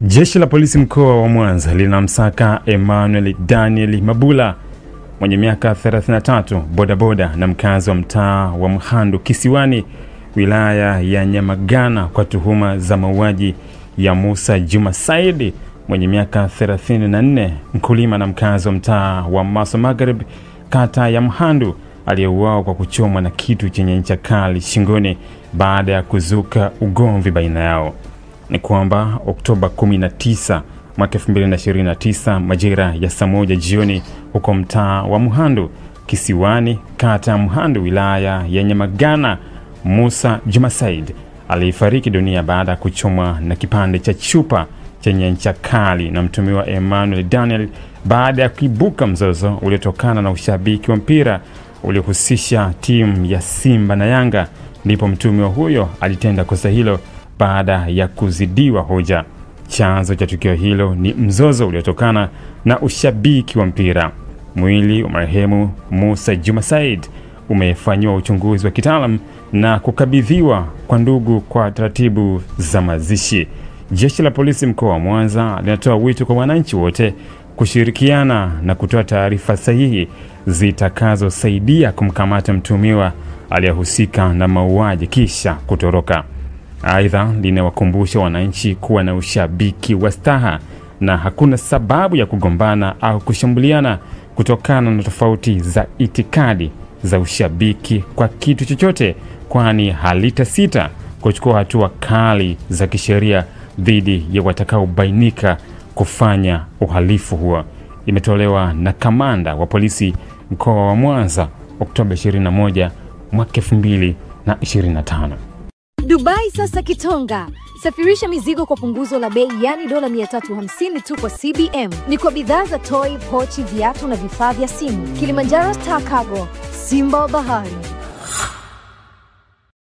Jeshi la polisi mkoa wa Mwanza linamsaka Emmanuel Daniel Mabula mwenye miaka 33, bodaboda na mkazi wa mtaa wa Mhandu Kisiwani, wilaya ya Nyamagana kwa tuhuma za mauaji ya Musa Juma Said mwenye miaka 34, mkulima na mkazi wa mtaa wa Maso Magharibi kata ya Mhandu, aliyeuawa kwa kuchomwa na kitu chenye ncha kali shingoni baada ya kuzuka ugomvi baina yao. Ni kwamba Oktoba 19 mwaka 2029 majira ya saa 1 jioni huko mtaa wa Mhandu Kisiwani kata ya Mhandu wilaya ya Nyamagana, Musa Juma Said alifariki dunia baada ya kuchomwa na kipande cha chupa chenye ncha kali na mtumiwa Emmanuel Daniel baada ya kuibuka mzozo uliotokana na ushabiki wa mpira uliohusisha timu ya Simba na Yanga. Ndipo mtumiwa huyo alitenda kosa hilo baada ya kuzidiwa hoja. Chanzo cha tukio hilo ni mzozo uliotokana na ushabiki wa mpira. Mwili wa marehemu Musa Juma Said umefanywa uchunguzi wa kitaalamu na kukabidhiwa kwa ndugu kwa taratibu za mazishi. Jeshi la polisi mkoa wa Mwanza linatoa wito kwa wananchi wote kushirikiana na kutoa taarifa sahihi zitakazosaidia kumkamata mtumiwa aliyehusika na mauaji kisha kutoroka. Aidha, linawakumbusha wananchi kuwa na ushabiki wa staha na hakuna sababu ya kugombana au kushambuliana kutokana na tofauti za itikadi za ushabiki kwa kitu chochote, kwani halitasita kuchukua hatua kali za kisheria dhidi ya watakaobainika kufanya uhalifu huo. Imetolewa na kamanda wa polisi mkoa wa Mwanza Oktoba 21 mwaka 2025. Dubai sasa Kitonga. Safirisha mizigo kwa punguzo la bei, yani dola 350 tu kwa CBM. Ni kwa bidhaa za toy, pochi, viatu na vifaa vya simu. Kilimanjaro Star Cargo, Simba Bahari.